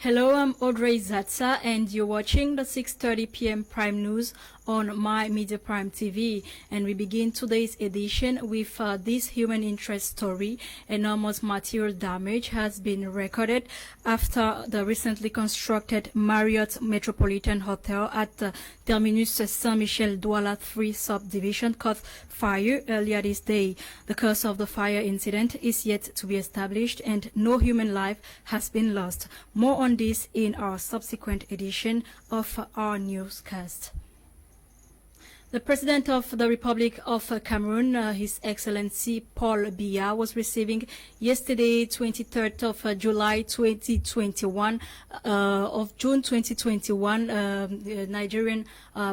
Hello, I'm Audrey Zatsa, and you're watching the 6:30 p.m. Prime News on My Media Prime TV. And we begin today's edition with this human interest story. Enormous material damage has been recorded after the recently constructed Marriott Metropolitan Hotel at the Terminus Saint-Michel-Douala 3 subdivision caught fire earlier this day. The cause of the fire incident is yet to be established, and no human life has been lost. More on this in our subsequent edition of our newscast. The President of the Republic of Cameroon, His Excellency Paul Biya, was receiving yesterday, 23rd of July 2021, of June 2021, Nigerian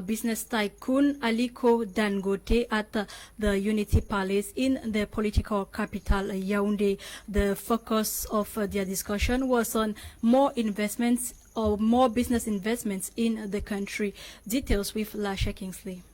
business tycoon Aliko Dangote at the Unity Palace in the political capital Yaoundé. The focus of their discussion was on more investments or more business investments in the country. Details with Lasha Kingsley.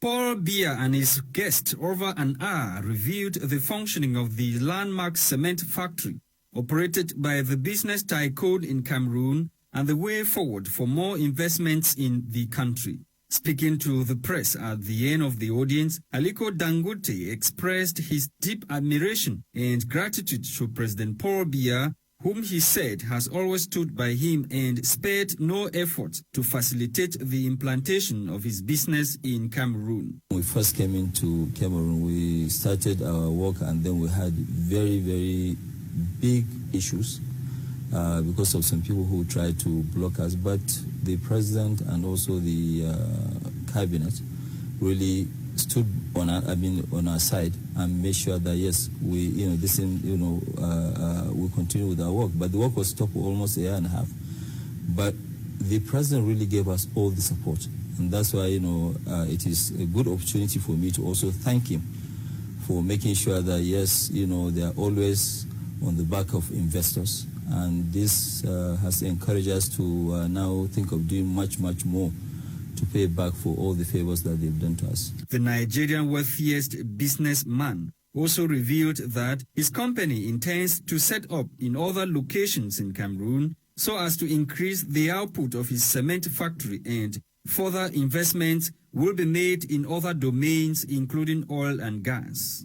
Paul Biya and his guest over an hour reviewed the functioning of the landmark cement factory operated by the business tycoon in Cameroon and the way forward for more investments in the country. Speaking to the press at the end of the audience, Aliko Dangote expressed his deep admiration and gratitude to President Paul Biya, whom he said has always stood by him and spared no effort to facilitate the implantation of his business in Cameroon. When we first came into Cameroon, we started our work, and then we had very, very big issues because of some people who tried to block us. But the president and also the cabinet really stood on our side and made sure that yes, we we continue with our work. But the work was stopped for almost a year and a half. But the president really gave us all the support, and that's why it is a good opportunity for me to also thank him for making sure that yes, they are always on the back of investors, and this has encouraged us to now think of doing much more to pay back for all the favors that they've done to us. The Nigerian wealthiest businessman also revealed that his company intends to set up in other locations in Cameroon so as to increase the output of his cement factory, and further investments will be made in other domains, including oil and gas.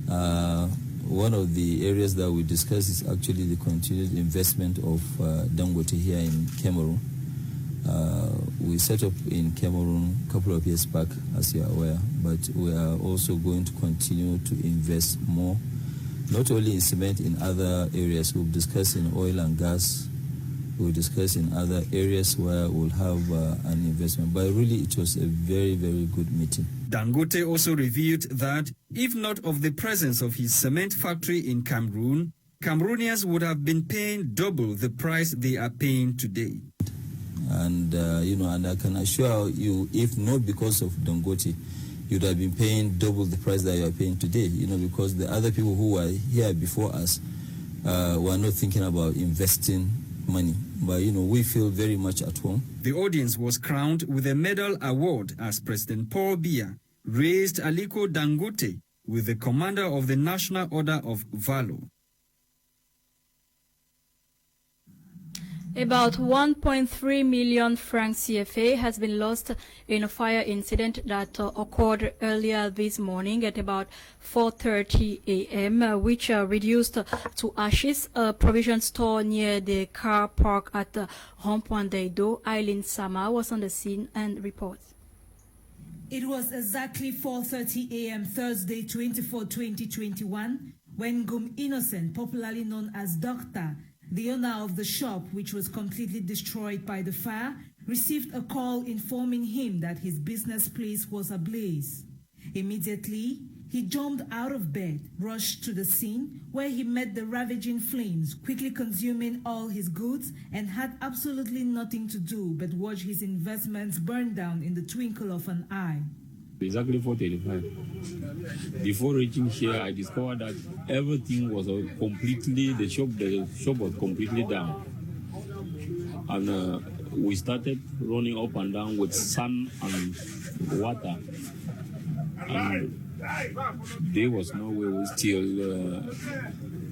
One of the areas that we discussed is actually the continued investment of Dangote here in Cameroon. We set up in Cameroon a couple of years back, as you are aware, but we are also going to continue to invest more, not only in cement, in other areas. We've discussed in oil and gas, we'll discuss in other areas where we'll have an investment. But really, it was a very, very good meeting. Dangote also revealed that if not of the presence of his cement factory in Cameroon, Cameroonians would have been paying double the price they are paying today. And, and I can assure you, if not because of Dangote, you'd have been paying double the price that you are paying today, because the other people who were here before us were not thinking about investing money. But, we feel very much at home. The audience was crowned with a medal award as President Paul Biya raised Aliko Dangote with the Commander of the National Order of Valor. About 1.3 million francs CFA has been lost in a fire incident that occurred earlier this morning at about 4:30 a.m., which reduced to ashes a provision store near the car park at Rond-Point d'Edo. Eileen Sama was on the scene and reports. It was exactly 4:30 a.m. Thursday, 2021, when Gum Innocent, popularly known as Doctor, the owner of the shop, which was completely destroyed by the fire, received a call informing him that his business place was ablaze. Immediately, he jumped out of bed, rushed to the scene, where he met the ravaging flames, quickly consuming all his goods, and had absolutely nothing to do but watch his investments burn down in the twinkle of an eye. Exactly 4:35. Before reaching here, I discovered that everything was completely, the shop was completely down. And we started running up and down with sun and water. And there was no way we still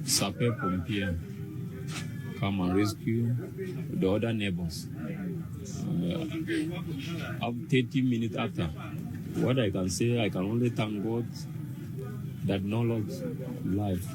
sapeur pompier come and rescue the other neighbors. 30 minutes after, what I can say, I can only thank God that no loss life.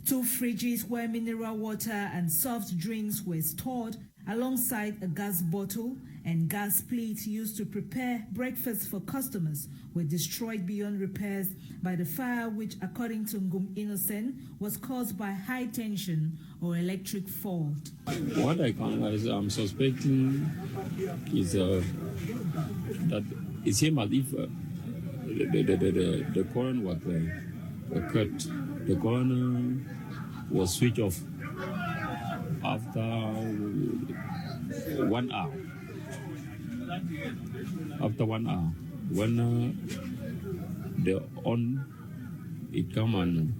2 fridges where mineral water and soft drinks were stored, alongside a gas bottle and gas plate used to prepare breakfast for customers, were destroyed beyond repairs by the fire, which, according to Ngum Innocent, was caused by high tension or electric fault. What I'm suspecting is that it seems as if the current was cut. The current was switched off after 1 hour. After 1 hour, when it come and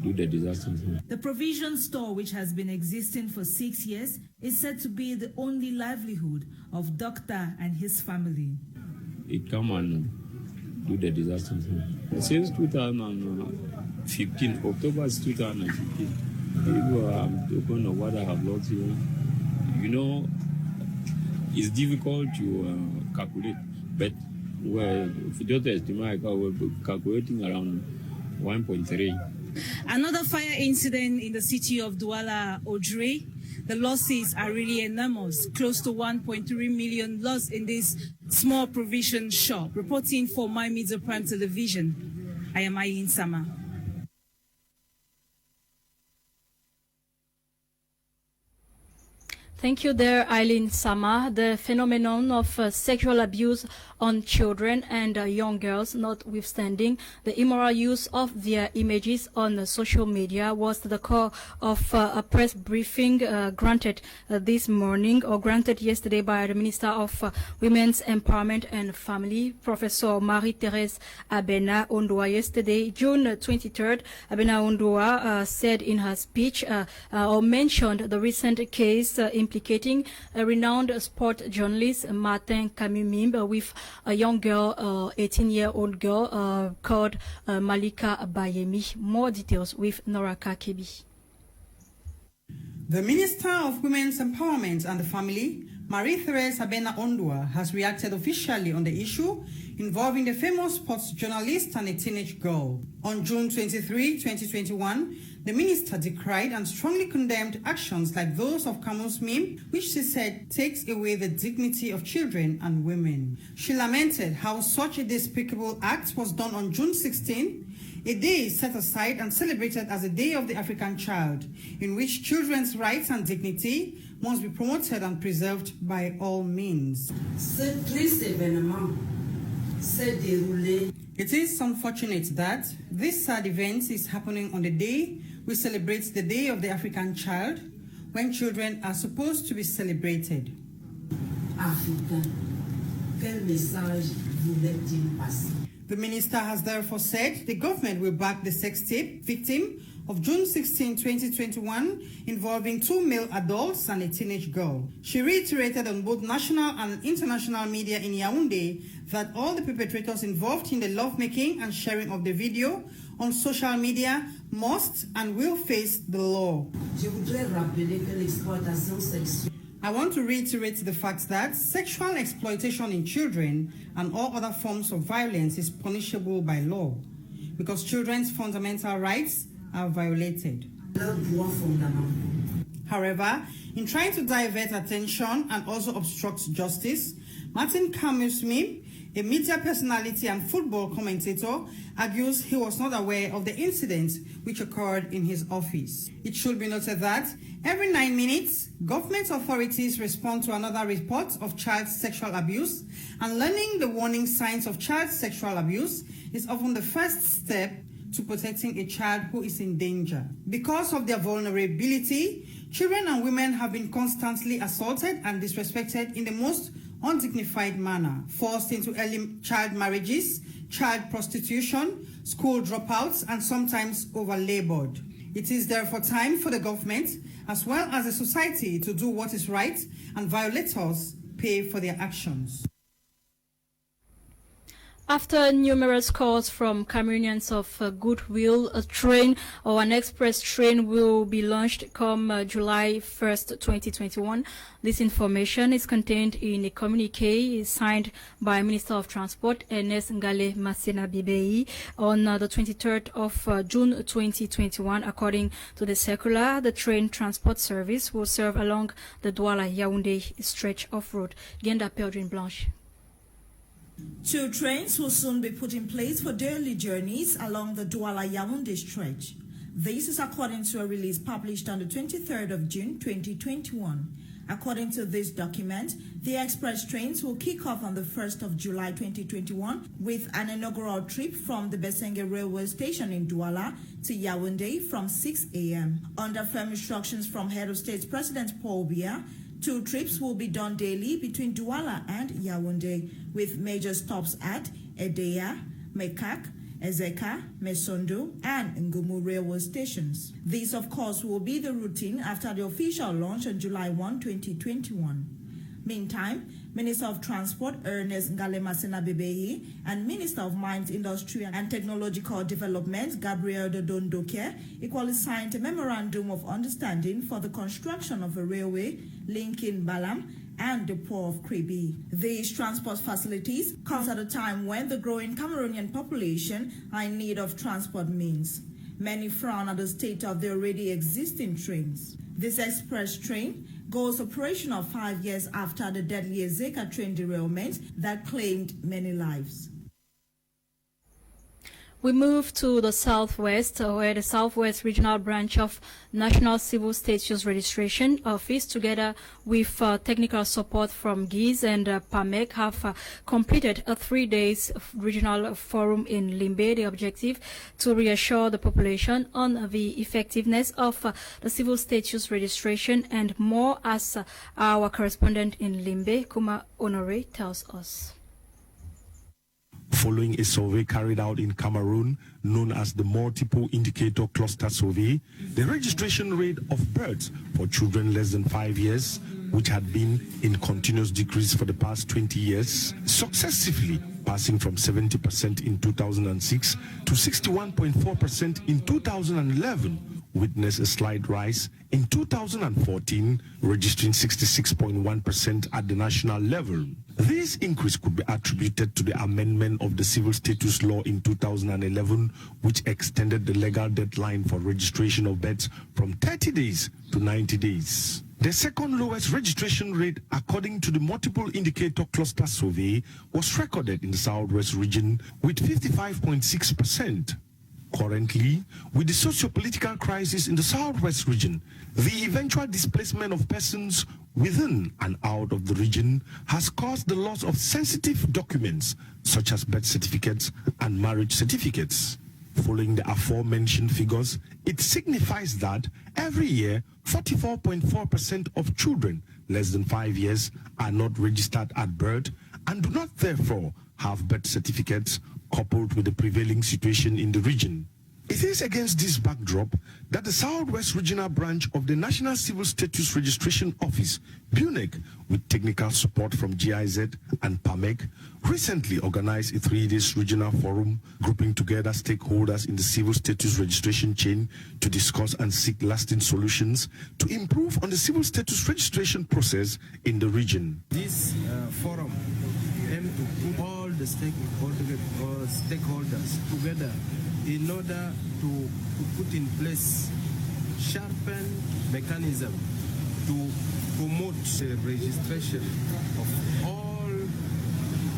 do the disaster. The provision store, which has been existing for 6 years, is said to be the only livelihood of Doctor and his family. It come and do the disaster. Since 2015, October 2015, people are talking of what I have lost here. You know, it's difficult to calculate, but just estimate, we're calculating around 1.3. Another fire incident in the city of Douala, Audrey. The losses are really enormous, close to 1.3 million lost in this small provision shop. Reporting for My Media Prime Television, I am Eileen Sama. Thank you there, Eileen Sama. The phenomenon of sexual abuse on children and young girls, notwithstanding the immoral use of their images on social media, was the core of a press briefing granted this morning, or granted yesterday, by the Minister of Women's Empowerment and Family, Professor Marie-Thérèse Abena Ondoa. Yesterday, June 23rd, Abena Ondoa said in her speech, or mentioned the recent case implicating a renowned sport journalist, Martin Kamimimbe, with a young girl, 18-year-old girl called Malika Bayemi. More details with Nora Kakebi. The Minister of Women's Empowerment and the Family, Marie-Thérèse Abena Ondoa, has reacted officially on the issue involving the famous sports journalist and a teenage girl. On June 23, 2021, the minister decried and strongly condemned actions like those of Camus Mim, which she said takes away the dignity of children and women. She lamented how such a despicable act was done on June 16, a day set aside and celebrated as a Day of the African Child, in which children's rights and dignity must be promoted and preserved by all means. It is unfortunate that this sad event is happening on the day we celebrate the Day of the African Child, when children are supposed to be celebrated. The minister has therefore said the government will back the sex tape victim of June 16, 2021, involving 2 male adults and a teenage girl. She reiterated on both national and international media in Yaoundé that all the perpetrators involved in the lovemaking and sharing of the video on social media must and will face the law. I want to reiterate the fact that sexual exploitation in children and all other forms of violence is punishable by law, because children's fundamental rights are violated. However, in trying to divert attention and also obstruct justice, Martin Camus Mim, a media personality and football commentator, argues he was not aware of the incident which occurred in his office. It should be noted that every 9 minutes, government authorities respond to another report of child sexual abuse, and learning the warning signs of child sexual abuse is often the first step to protecting a child who is in danger. Because of their vulnerability, children and women have been constantly assaulted and disrespected in the most undignified manner, forced into early child marriages, child prostitution, school dropouts, and sometimes over-labored. It is therefore time for the government, as well as the society, to do what is right, and violators pay for their actions. After numerous calls from Cameroonians of goodwill, a train or an express train will be launched come July 1st, 2021. This information is contained in a communique signed by Minister of Transport NGWA Masena Bibei on the 23rd of June 2021. According to the circular, the train transport service will serve along the Douala-Yaoundé stretch of road. Genda Peldrin Blanche. 2 trains will soon be put in place for daily journeys along the Douala-Yaoundé stretch. This is according to a release published on the 23rd of June 2021. According to this document, the express trains will kick off on the 1st of July 2021 with an inaugural trip from the Besenge railway station in Douala to Yaoundé from 6 a.m. Under firm instructions from Head of State President Paul Biya, 2 trips will be done daily between Douala and Yaoundé, with major stops at Edea, Mekak, Ezeka, Mesondo, and Ngumu railway stations. This, of course, will be the routine after the official launch on July 1, 2021. Meantime, Minister of Transport Ernest Masena Bibei and Minister of Mines, Industry and Technological Development Gabriel Dodondoke equally signed a memorandum of understanding for the construction of a railway linking Balam and the port of Kribi. These transport facilities come at a time when the growing Cameroonian population are in need of transport means. Many frown at the state of the already existing trains. This express train goes operational 5 years after the deadly Ezeka train derailment that claimed many lives. We move to the Southwest, where the Southwest Regional Branch of National Civil Status Registration Office, together with technical support from GIZ and PAMEC, have completed a 3-day regional forum in Limbe. The objective to reassure the population on the effectiveness of the civil status registration and more, as our correspondent in Limbe, Kuma Honore, tells us. Following a survey carried out in Cameroon known as the Multiple Indicator Cluster Survey, the registration rate of births for children less than 5 years, which had been in continuous decrease for the past 20 years, successively passing from 70% in 2006 to 61.4% in 2011, witnessed a slight rise in 2014, registering 66.1% at the national level. This increase could be attributed to the amendment of the Civil Status Law in 2011, which extended the legal deadline for registration of births from 30 days to 90 days. The second lowest registration rate, according to the Multiple Indicator Cluster Survey, was recorded in the Southwest region with 55.6%. Currently, with the socio-political crisis in the Southwest region, the eventual displacement of persons within and out of the region has caused the loss of sensitive documents such as birth certificates and marriage certificates. Following the aforementioned figures, it signifies that every year, 44.4% of children less than 5 years are not registered at birth and do not therefore have birth certificates, coupled with the prevailing situation in the region. It is against this backdrop that the Southwest Regional Branch of the National Civil Status Registration Office, BUNEC, with technical support from GIZ and PAMEC, recently organized a 3-day regional forum grouping together stakeholders in the civil status registration chain to discuss and seek lasting solutions to improve on the civil status registration process in the region. This forum aims to put all the stakeholders together in order to put in place sharpened mechanism to promote the registration of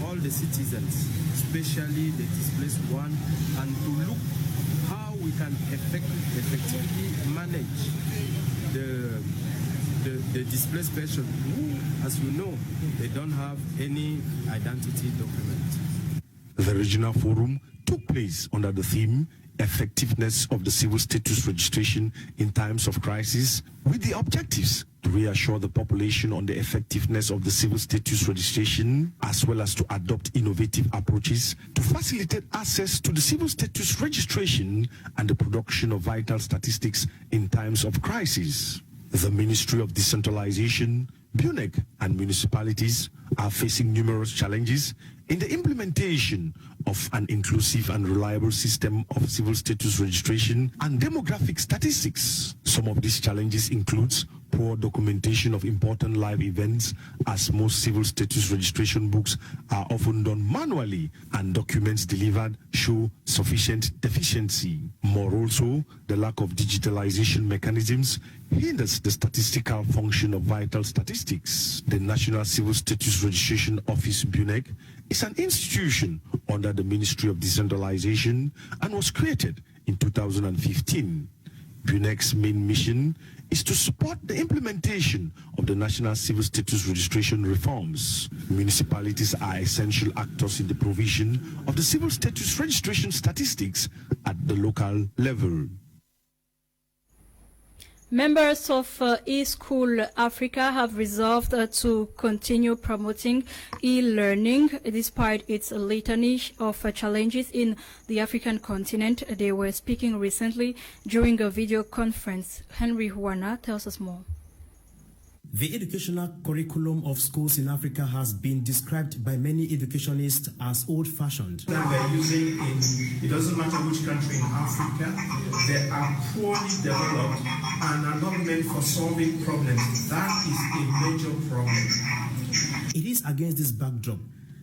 all the citizens, especially the displaced one, and to look how we can effectively manage the displaced person who, as you know, they don't have any identity document. The regional forum took place under the theme Effectiveness of the Civil Status Registration in Times of Crisis, with the objectives to reassure the population on the effectiveness of the civil status registration, as well as to adopt innovative approaches to facilitate access to the civil status registration and the production of vital statistics in times of crisis. The Ministry of Decentralization, BUNEC, and municipalities are facing numerous challenges in the implementation of an inclusive and reliable system of civil status registration and demographic statistics. Some of these challenges include poor documentation of important live events, as most civil status registration books are often done manually and documents delivered show sufficient deficiency. More also, the lack of digitalization mechanisms hinders the statistical function of vital statistics. The National Civil Status Registration Office, BUNEC, is an institution under the Ministry of Decentralization and was created in 2015. BUNEC's main mission is to support the implementation of the National Civil Status Registration reforms. Municipalities are essential actors in the provision of the civil status registration statistics at the local level. Members of eSchool Africa have resolved to continue promoting e-learning despite its litany of challenges in the African continent. They were speaking recently during a video conference. Henry Huana tells us more. The educational curriculum of schools in Africa has been described by many educationists as old-fashioned. That we're using it doesn't matter which country in Africa, they are poorly developed and are not meant for solving problems. That is a major problem. It is against this backdrop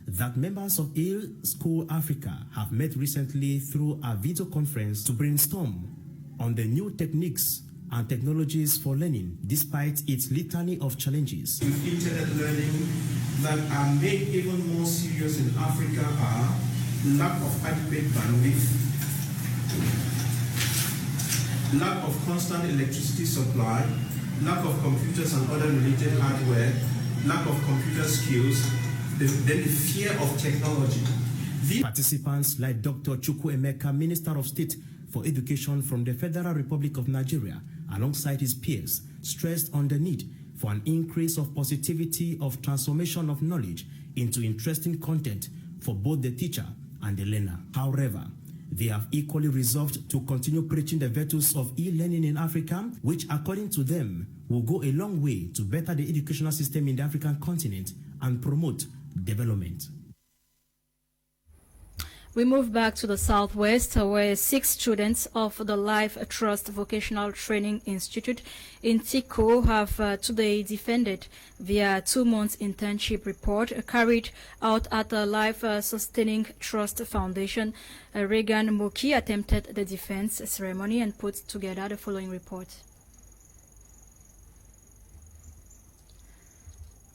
that members of eSchool Africa have met recently through a video conference to brainstorm on the new techniques and technologies for learning, despite its litany of challenges. With internet learning that are made even more serious in Africa are lack of adequate bandwidth, lack of constant electricity supply, lack of computers and other related hardware, lack of computer skills, then the fear of technology. Participants like Dr. Chukwu Emeka, Minister of State for Education from the Federal Republic of Nigeria, alongside his peers, stressed on the need for an increase of positivity of transformation of knowledge into interesting content for both the teacher and the learner. However, they have equally resolved to continue preaching the virtues of e-learning in Africa, which according to them will go a long way to better the educational system in the African continent and promote development. We move back to the Southwest, where 6 students of the Life Trust Vocational Training Institute in Tiko have today defended their 2-month internship report carried out at the Life Sustaining Trust Foundation. Regan Moki attempted the defense ceremony and put together the following report.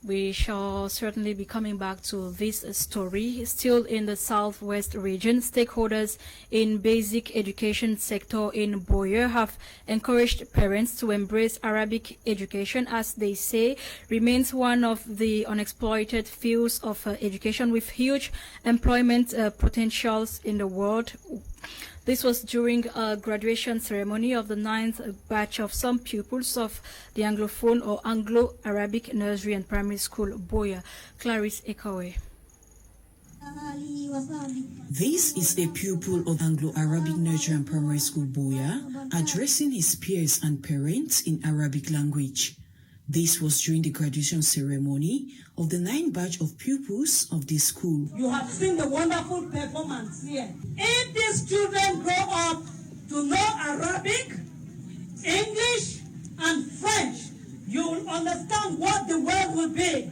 We shall certainly be coming back to this story. Still in the Southwest region, stakeholders in basic education sector in Boyer have encouraged parents to embrace Arabic education, as they say remains one of the unexploited fields of education with huge employment potentials in the world. This was during a graduation ceremony of the 9th batch of some pupils of the Anglophone or Anglo-Arabic Nursery and Primary School, Boya. Clarice Ekawe. This is a pupil of Anglo-Arabic Nursery and Primary School, Boya, addressing his peers and parents in Arabic language. This was during the graduation ceremony of the 9th batch of pupils of this school. You have seen the wonderful performance here. If these children grow up to know Arabic, English, and French, you will understand what the world will be.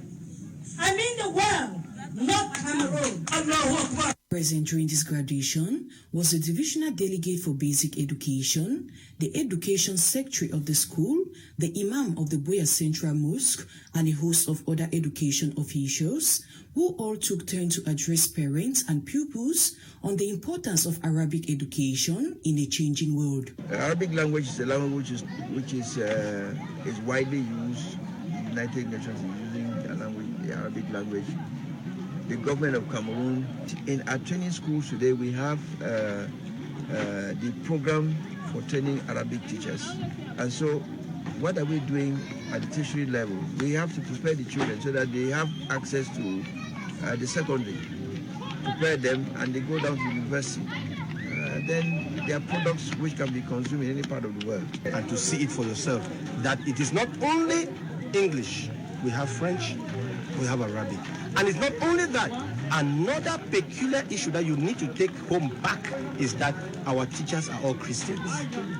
I mean the world, not Cameroon. Allahu Akbar. Present during this graduation was the divisional delegate for basic education, the education secretary of the school, the imam of the Boya Central Mosque, and a host of other education officials, who all took turn to address parents and pupils on the importance of Arabic education in a changing world. Arabic language is a language which is widely used. The United Nations is using the Arabic language. The government of Cameroon, in our training schools today, we have the program for training Arabic teachers. And so what are we doing at the tertiary level? We have to prepare the children so that they have access to the secondary, prepare them, and they go down to university. Then there are products which can be consumed in any part of the world. And to see it for yourself, that it is not only English, we have French, we have Arabic. And it's not only that, Another peculiar issue that you need to take home back is that our teachers are all Christians.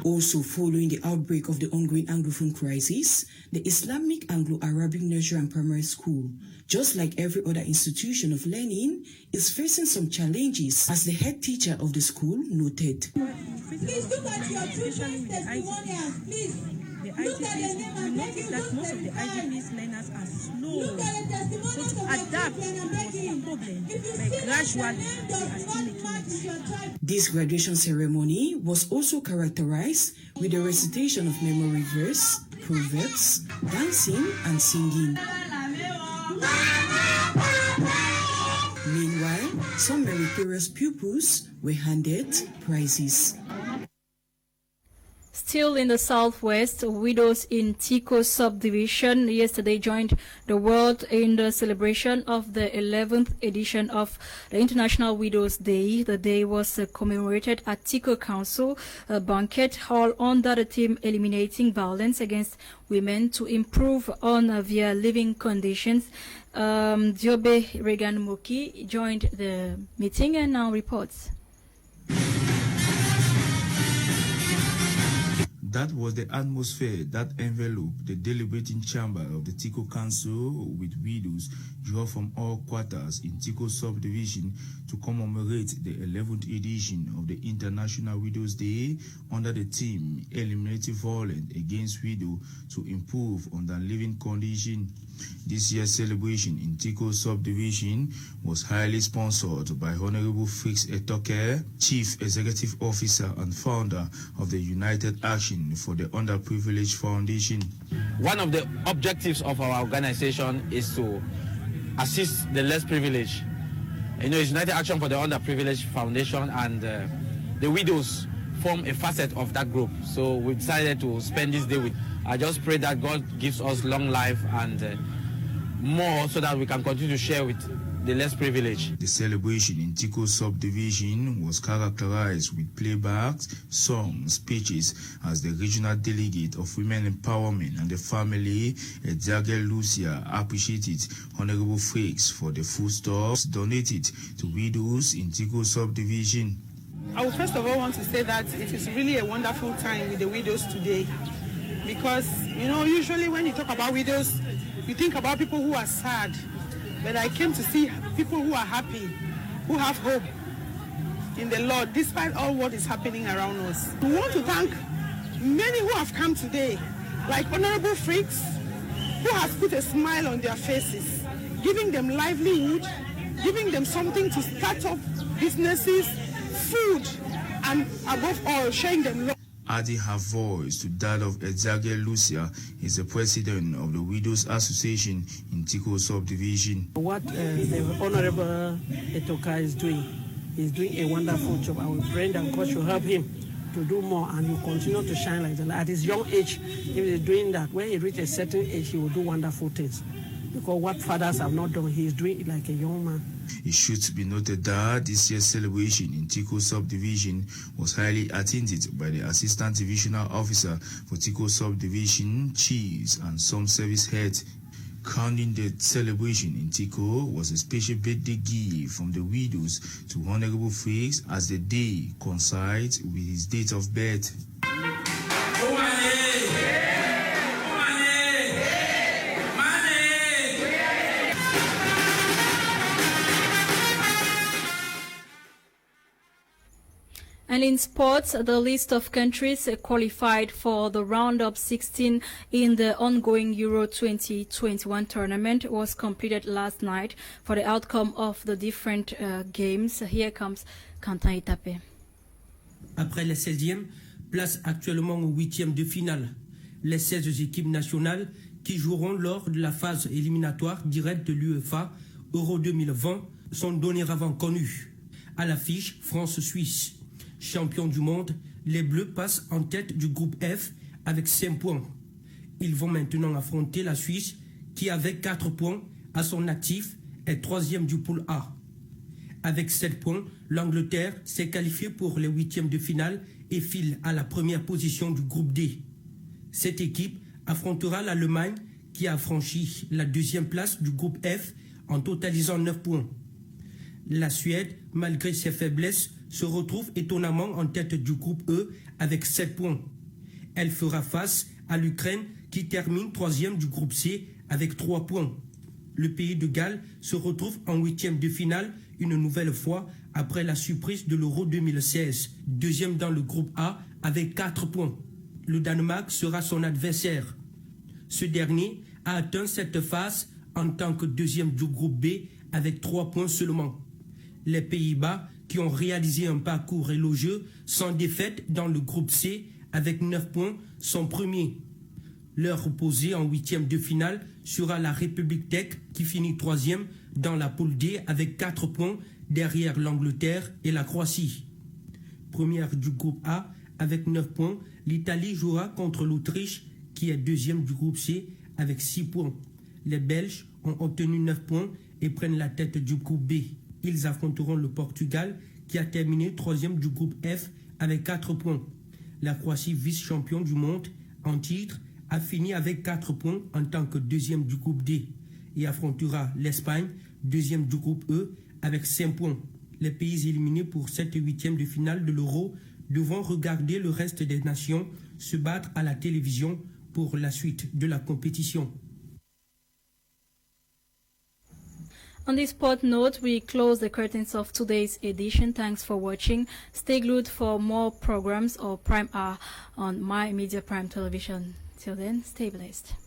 Also, following the outbreak of the ongoing Anglophone crisis, the Islamic Anglo-Arabic Nursery and Primary School, just like every other institution of learning, is facing some challenges, as the head teacher of the school noted. Please look at your children's testimonials, please. The IGPs, we notice that most of the IGPs learners are slow. So to adapt was a problem, but gradually they are still making it. This graduation ceremony was also characterized with the recitation of memory verse, proverbs, dancing, and singing. Meanwhile, some meritorious pupils were handed prizes. Still in the southwest, widows in Tico subdivision yesterday joined the world in the celebration of the 11th edition of the International Widows Day. The day was commemorated at Tico Council Banquet Hall under the theme Eliminating Violence Against Women to Improve on Their Living Conditions. Diobe Regan Moki joined the meeting and now reports. That was the atmosphere that enveloped the deliberating chamber of the Tico Council, with widows drawn from all quarters in Tico subdivision to commemorate the 11th edition of the International Widows Day under the theme Eliminating Violence Against Widows to Improve on Their Living Condition. This year's celebration in Tico subdivision was highly sponsored by Honorable Fix Etoke, Chief Executive Officer and founder of the United Action for the Underprivileged Foundation. One of the objectives of our organization is to assist the less privileged. You know, it's United Action for the Underprivileged Foundation, and the widows form a facet of that group. So we decided to spend this day with. I just pray that God gives us long life and more, so that we can continue to share with the less privileged. The celebration in Tico subdivision was characterized with playbacks, songs, speeches as the regional delegate of women empowerment and the family, Edjage Lucia, appreciated Honorable Frakes for the foodstuffs donated to widows in Tico subdivision. I would first of all want to say that it is really a wonderful time with the widows today, because, you know, usually when you talk about widows, you think about people who are sad. But I came to see people who are happy, who have hope in the Lord, despite all what is happening around us. We want to thank many who have come today, like Honorable Frakes, who has put a smile on their faces, giving them livelihood, giving them something to start up businesses, food, and above all, showing them love. Adding her voice to that of Edjage Lucia is the president of the Widows Association in Tico subdivision. What the Honorable Etoka is doing a wonderful job. I will pray that God should help him to do more, and he will continue to shine like the light. At his young age, if he is doing that, when he reaches a certain age, he will do wonderful things. Because what fathers have not done, he is doing it like a young man. It should be noted that this year's celebration in Tico subdivision was highly attended by the Assistant Divisional Officer for Tico subdivision, chiefs, and some service heads. Crowning the celebration in Tico was a special birthday gift from the widows to Honorable Frakes, as the day coincides with his date of birth. And in sports, the list of countries qualified for the round of 16 in the ongoing Euro 2021 tournament was completed last night for the outcome of the different games. Here comes Quentin Itapé. Après les 16e, place actuellement au 8e de finale. Les 16 équipes nationales qui joueront lors de la phase éliminatoire directe de l'UEFA Euro 2020 sont dorénavant connues. À l'affiche, France-Suisse. Champion du monde, les Bleus passent en tête du groupe F avec 5 points. Ils vont maintenant affronter la Suisse qui, avec 4 points à son actif, est 3e du pool A. Avec 7 points, l'Angleterre s'est qualifiée pour les 8e de finale et file à la première position du groupe D. Cette équipe affrontera l'Allemagne qui a franchi la 2e place du groupe F en totalisant 9 points. La Suède, malgré ses faiblesses, se retrouve étonnamment en tête du groupe E avec 7 points. Elle fera face à l'Ukraine qui termine 3e du groupe C avec 3 points. Le pays de Galles se retrouve en 8e de finale une nouvelle fois après la surprise de l'Euro 2016, 2e dans le groupe A avec 4 points. Le Danemark sera son adversaire. Ce dernier a atteint cette phase en tant que 2e du groupe B avec 3 points seulement. Les Pays-Bas, qui ont réalisé un parcours élogieux, sans défaite dans le groupe C avec 9 points, sont premiers. Leur opposé en 8e de finale sera la République tchèque qui finit 3e dans la poule D avec 4 points derrière l'Angleterre et la Croatie. Première du groupe A avec 9 points, l'Italie jouera contre l'Autriche qui est 2e du groupe C avec 6 points. Les Belges ont obtenu 9 points et prennent la tête du groupe B. Ils affronteront le Portugal qui a terminé 3e du groupe F avec 4 points. La Croatie, vice-champion du monde en titre, a fini avec 4 points en tant que 2e du groupe D et affrontera l'Espagne, 2e du groupe E, avec 5 points. Les pays éliminés pour cette 8e de finale de l'Euro devront regarder le reste des nations se battre à la télévision pour la suite de la compétition. On this sport note, we close the curtains of today's edition. Thanks for watching. Stay glued for more programs or Prime Hour on My Media Prime Television. Till then, stay blessed.